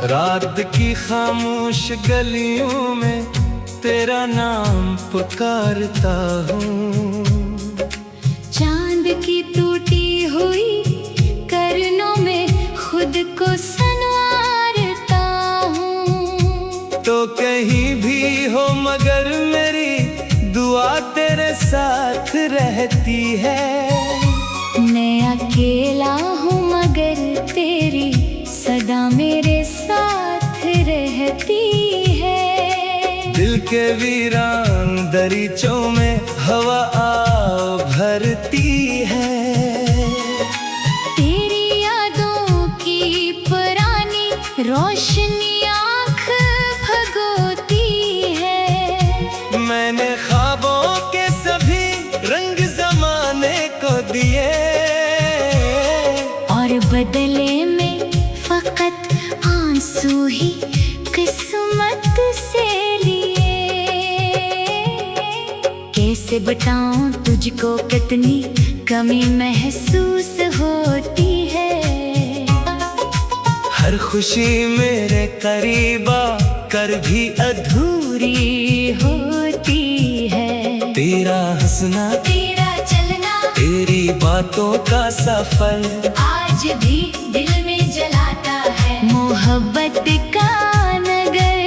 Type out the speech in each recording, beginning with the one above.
रात की खामोश गलियों में तेरा नाम पुकारता हूँ। चांद की टूटी हुई करनों में खुद को संवारता हूँ। तो कहीं भी हो मगर मेरी दुआ तेरे साथ रहती है। मैं अकेला हूँ मगर तेरी सदा मेरे साथ रहती है। दिल के वीरान दरीचों में हवा आ भरती है। तेरी यादों की पुरानी रोशनी आँख भगोती है। मैंने ख्वाबों के सभी रंग जमाने को दिए और बदले में फकत आंसू ही किस्मत से लिए। कैसे बताऊं तुझको कितनी कमी महसूस होती है। हर खुशी मेरे करीबा कर भी अधूरी होती है। तेरा हंसना तेरा चलना तेरी बातों का सफर आज भी दिल में जलाता है। मोहब्बत का नगर।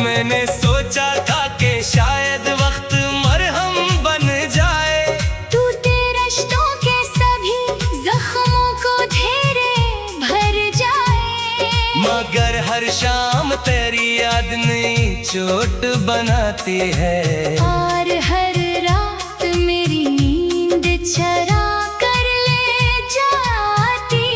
मैंने सोचा था कि शायद वक्त मरहम बन जाए। टूटे रिश्तों के सभी जख्मों को धेरे भर जाए। मगर हर शाम तेरी याद नई चोट बनाती है। और हर रात मेरी नींद चरा कर ले जाती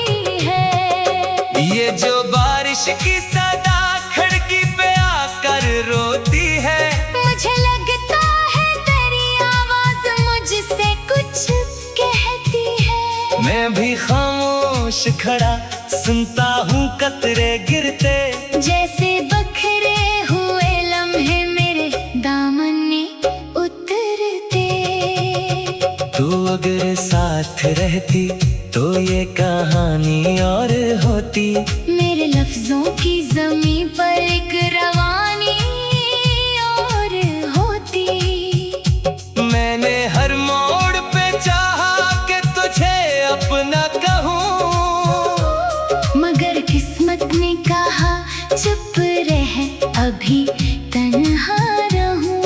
है। ये जो बारिश की सदा खिड़की पे आकर रोती है। मुझे लगता है तेरी आवाज मुझसे कुछ कहती है। मैं भी खामोश खड़ा सुनता हूँ कतरे गिरते। जैसे बखरे हुए लम्हे मेरे दामन में उतरते। तू अगर साथ रहती तो ये कहानी और होती। मेरे लफ्जों की ज़मीं पर एक रवानी और होती। मैंने हर मोड़ पे चाहा कि तुझे अपना कहूँ। मगर किस्मत ने कहा चुप रह अभी तन्हा रहूं।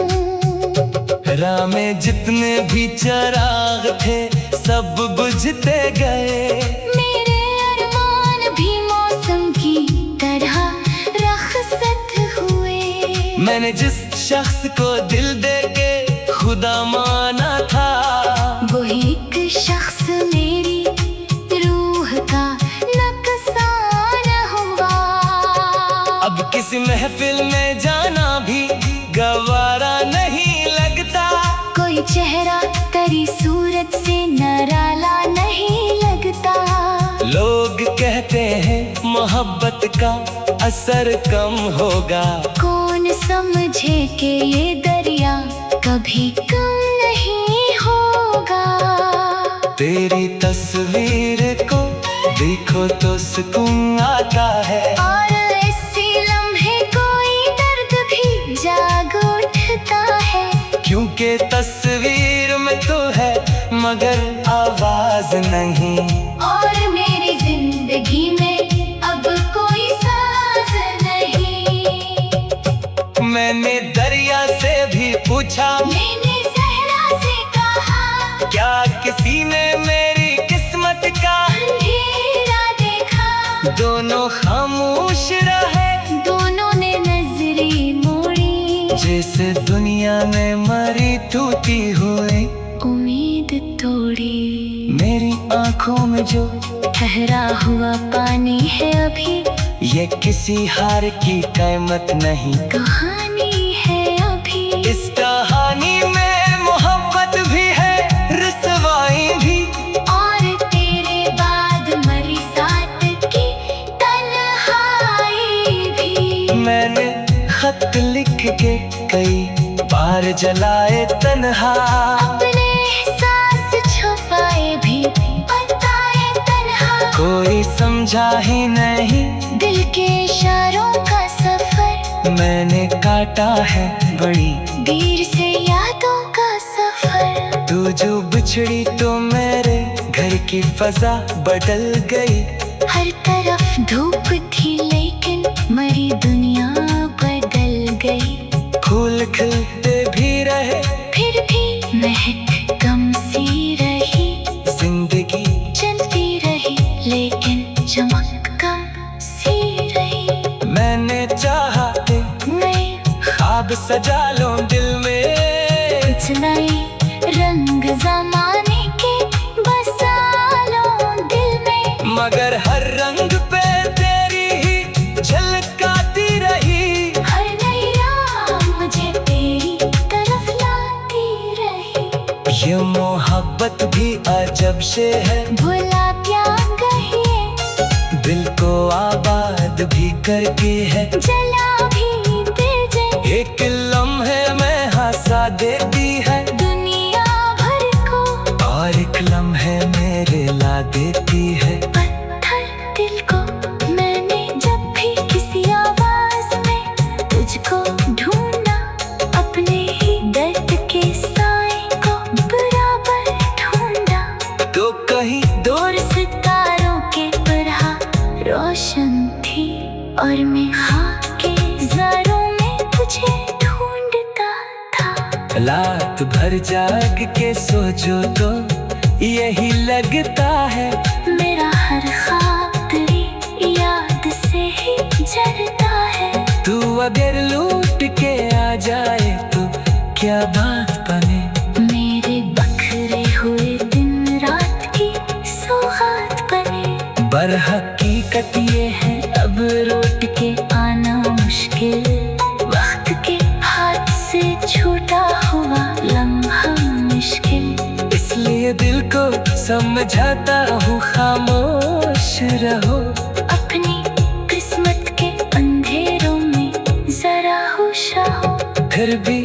राह में जितने भी चिराग थे सब बुझते गए। मेरे अरमान भी मौसम की तरह रखसत हुए। मैंने जिस शख्स को दिल दे के खुदा माना था वही एक शख्स मेरी रूह का नुकसान हुआ। अब किसी महफिल में जाना भी गवारा नहीं लगता। कोई चेहरा तेरी सूरत से निराला नहीं लगता। लोग कहते हैं मोहब्बत का असर कम होगा। कौन समझे कि ये दरिया कभी कम नहीं होगा। तेरी तस्वीर को देखो तो सुकून आता है। और इसी लम्हे कोई दर्द भी जाग उठता है। क्योंकि तस्वीर में तो है मगर आवाज नहीं। और मेरी जिंदगी में अब कोई साज नहीं। मैंने दरिया से भी पूछा, मैंने सहरा से कहा, क्या किसी ने मेरी किस्मत का अंधेरा देखा। दोनों खामोश रहे, दोनों ने नजरें मोड़ी। जैसे दुनिया में मरी टूटी हुई उम्मीद तोड़ी। मेरी आंखों में जो ठहरा हुआ पानी है अभी, ये किसी हार की कीमत नहीं। कहानी है अभी। इस कहानी में मोहब्बत भी है, रुसवाई भी। और तेरे बाद मरी साथ की तन्हाई भी। मैंने खत लिख के कई बार जलाए तन्हा। अपने एहसास छुपाए भी बताए तन्हा। कोई समझा ही नहीं दिल के काटा है बड़ी देर से यादों का सफर। तू जो बिछड़ी तो मेरे घर की फजा बदल गई। हर तरफ धूप थी लेकिन मरी दुनिया बदल गई। फूल खिलते भी रहे फिर भी महक कम सी रही। जिंदगी चलती रही लेकिन चमक कम सी रही। मैंने चाहा कि मैं ख्वाब सजा लूं दिल में। कुछ नए रंग जमाने के बसा लो दिल में। मगर हर रंग पे तेरी ही झलक आती रही। हर नई राह मुझे तेरी तरफ लाती रही। ये मोहब्बत भी अजब से है, भुला क्या कहिए, दिल को आबाद भी करती है। जला भी दे जे एक लम्हे में हंसा देती है दुनिया भर को। और एक लम्हे मेरे ला देती है। पत्थर दिल को मैंने जब भी किसी आवाज में तुझको ढूंढा। अपने ही दर्द के साए को बराबर ढूंढा। तो कहीं दूर सितारों के तरह रोशन थी और मैं खाके ज़ारों में तुझे ढूंढता था। रात भर जाग के सोचो तो यही लगता है। मेरा हर ख्वाब तेरी याद से ही जलता है। तू अगर लूट के आ जाए तो क्या बात बने। मेरे बखरे हुए दिन रात की सौगात बने। बरहकीकत ये है अब लौट के आना मुश्किल। वक्त के हाथ से छूटा हुआ लम्हा मुश्किल। इसलिए दिल को समझाता हूँ खामोश रहो। अपनी किस्मत के अंधेरों में जरा होश रहो। फिर भी